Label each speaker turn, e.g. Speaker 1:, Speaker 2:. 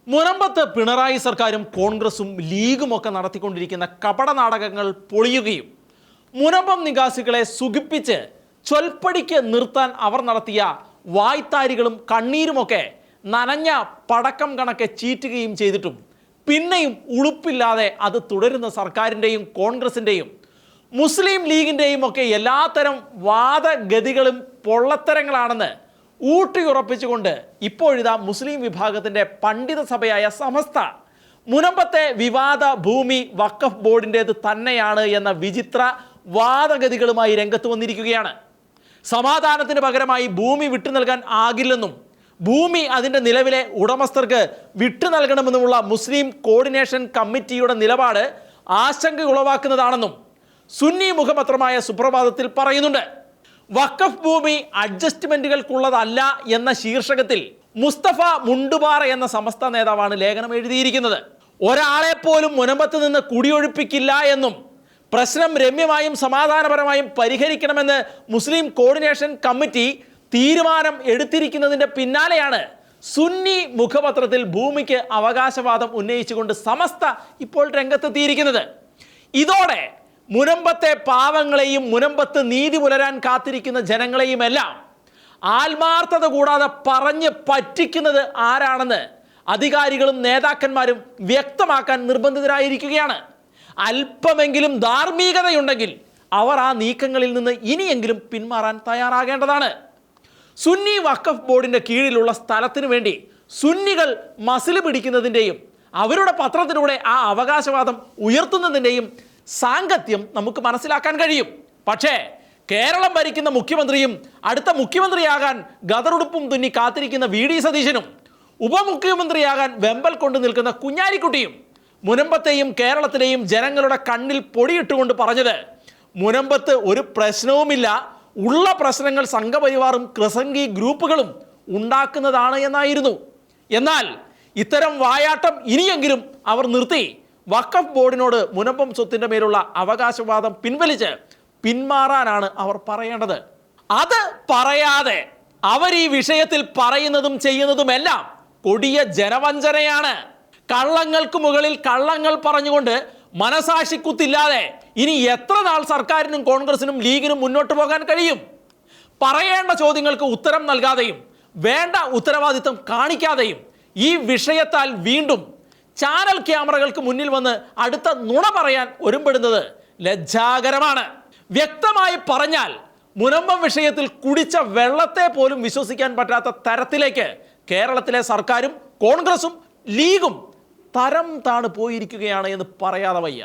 Speaker 1: മുനമ്പത്ത് പിണറായി സർക്കാരും കോൺഗ്രസും ലീഗുമൊക്കെ നടത്തിക്കൊണ്ടിരിക്കുന്ന കപട നാടകങ്ങൾ പൊളിയുകയും മുനമ്പം നിവാസികളെ സുഖിപ്പിച്ച് ചൊൽപ്പടിക്ക് നിർത്താൻ അവർ നടത്തിയ വായ്ത്താരികളും കണ്ണീരുമൊക്കെ നനഞ്ഞ പടക്കം കണക്കെ ചീറ്റുകയും ചെയ്തിട്ടും പിന്നെയും ഉളുപ്പില്ലാതെ അത് തുടരുന്ന സർക്കാരിൻ്റെയും കോൺഗ്രസിൻ്റെയും മുസ്ലിം ലീഗിൻ്റെയും ഒക്കെ എല്ലാത്തരം വാദഗതികളും പൊള്ളത്തരങ്ങളാണെന്ന് ഊട്ടിയുറപ്പിച്ചുകൊണ്ട് ഇപ്പോഴിതാ മുസ്ലിം വിഭാഗത്തിൻ്റെ പണ്ഡിത സഭയായ സമസ്ത മുനമ്പത്തെ വിവാദ ഭൂമി വഖഫ് ബോർഡിൻ്റേത് തന്നെയാണ് എന്ന വിചിത്ര വാദഗതികളുമായി രംഗത്ത് വന്നിരിക്കുകയാണ്. സമാധാനത്തിന് പകരമായി ഭൂമി വിട്ടു നൽകാൻ ആകില്ലെന്നും ഭൂമി അതിൻ്റെ നിലവിലെ ഉടമസ്ഥർക്ക് വിട്ടു നൽകണമെന്നുമുള്ള മുസ്ലിം കോർഡിനേഷൻ കമ്മിറ്റിയുടെ നിലപാട് ആശങ്ക ഉളവാക്കുന്നതാണെന്നും സുന്നി മുഖപത്രമായ സുപ്രഭാതത്തിൽ പറയുന്നുണ്ട്. വഖഫ് ഭൂമി അഡ്ജസ്റ്റ്മെന്റുകൾക്കുള്ളതല്ല എന്ന ശീർഷകത്തിൽ മുസ്തഫ മുണ്ടുപാറ എന്ന സമസ്ത നേതാവാണ് ലേഖനം എഴുതിയിരിക്കുന്നത്. ഒരാളെ പോലും മുനമ്പത്ത് നിന്ന് കുടിയൊഴിപ്പിക്കില്ല എന്നും പ്രശ്നം രമ്യമായും സമാധാനപരമായും പരിഹരിക്കണമെന്ന് മുസ്ലിം കോർഡിനേഷൻ കമ്മിറ്റി തീരുമാനം എടുത്തിരിക്കുന്നതിൻ്റെ പിന്നാലെയാണ് സുന്നി മുഖപത്രത്തിൽ ഭൂമിക്ക് അവകാശവാദം ഉന്നയിച്ചുകൊണ്ട് സമസ്ത ഇപ്പോൾ രംഗത്തെത്തിയിരിക്കുന്നത്. ഇതോടെ മുനമ്പത്തെ പാവങ്ങളെയും മുനമ്പത്ത് നീതി പുലരാൻ കാത്തിരിക്കുന്ന ജനങ്ങളെയും എല്ലാം ആത്മാർത്ഥത കൂടാതെ പറഞ്ഞ് പറ്റിക്കുന്നത് ആരാണെന്ന് അധികാരികളും നേതാക്കന്മാരും വ്യക്തമാക്കാൻ നിർബന്ധിതരായിരിക്കുകയാണ്. അല്പമെങ്കിലും ധാർമ്മികതയുണ്ടെങ്കിൽ അവർ ആ നീക്കങ്ങളിൽ നിന്ന് ഇനിയെങ്കിലും പിന്മാറാൻ തയ്യാറാകേണ്ടതാണ്. സുന്നി വഖഫ് ബോർഡിൻ്റെ കീഴിലുള്ള സ്ഥലത്തിനു വേണ്ടി സുന്നികൾ മസിൽ പിടിക്കുന്നതിൻ്റെയും അവരുടെ പത്രത്തിലൂടെ ആ അവകാശവാദം ഉയർത്തുന്നതിൻ്റെയും സാങ്കത്യം നമുക്ക് മനസ്സിലാക്കാൻ കഴിയും. പക്ഷേ കേരളം ഭരിക്കുന്ന മുഖ്യമന്ത്രിയും അടുത്ത മുഖ്യമന്ത്രിയാകാൻ ഗദറുടുപ്പും തുന്നി കാത്തിരിക്കുന്ന വി.ഡി. സതീശനും ഉപമുഖ്യമന്ത്രിയാകാൻ വെമ്പൽ കൊണ്ടു നിൽക്കുന്ന കുഞ്ഞാലിക്കുട്ടിയും മുനമ്പത്തെയും കേരളത്തിലെയും ജനങ്ങളുടെ കണ്ണിൽ പൊടിയിട്ടുകൊണ്ട് പറഞ്ഞത് മുനമ്പത്ത് ഒരു പ്രശ്നവുമില്ല, ഉള്ള പ്രശ്നങ്ങൾ സംഘപരിവാറും ക്രിസംഗി ഗ്രൂപ്പുകളും ഉണ്ടാക്കുന്നതാണ് എന്നായിരുന്നു. എന്നാൽ ഇത്തരം വായാട്ടം ഇനിയെങ്കിലും അവർ നിർത്തി വഖഫ് ബോർഡിനോട് മുനമ്പം സ്വത്തിൻ്റെ മേലുള്ള അവകാശവാദം പിന്മാറാനാണ് അവർ പറയേണ്ടത്. അത് പറയാതെ അവർ ഈ വിഷയത്തിൽ പറയുന്നതും ചെയ്യുന്നതുമെല്ലാം കൊടിയ ജനവഞ്ചനയാണ്. കള്ളങ്ങൾക്ക് മുകളിൽ കള്ളങ്ങൾ പറഞ്ഞുകൊണ്ട് മനസാക്ഷിക്കുത്തില്ലാതെ ഇനി എത്ര നാൾ സർക്കാരിനും കോൺഗ്രസിനും ലീഗിനും മുന്നോട്ട് പോകാൻ കഴിയും? പറയേണ്ട ചോദ്യങ്ങൾക്ക് ഉത്തരം നൽകാതെയും വേണ്ട ഉത്തരവാദിത്തം കാണിക്കാതെയും ഈ വിഷയത്താൽ വീണ്ടും ചാനൽ ക്യാമറകൾക്ക് മുന്നിൽ വന്ന് അടുത്ത നുണ പറയാൻ ഒരുമ്പെടുന്നത് ലജ്ജാകരമാണ്. വ്യക്തമായി പറഞ്ഞാൽ മുനമ്പം വിഷയത്തിൽ കുടിച്ച വെള്ളത്തെ പോലും വിശ്വസിക്കാൻ പറ്റാത്ത തരത്തിലേക്ക് കേരളത്തിലെ സർക്കാരും കോൺഗ്രസും ലീഗും തരം താണ് പോയിരിക്കുകയാണ് എന്ന് പറയാതെ വയ്യ.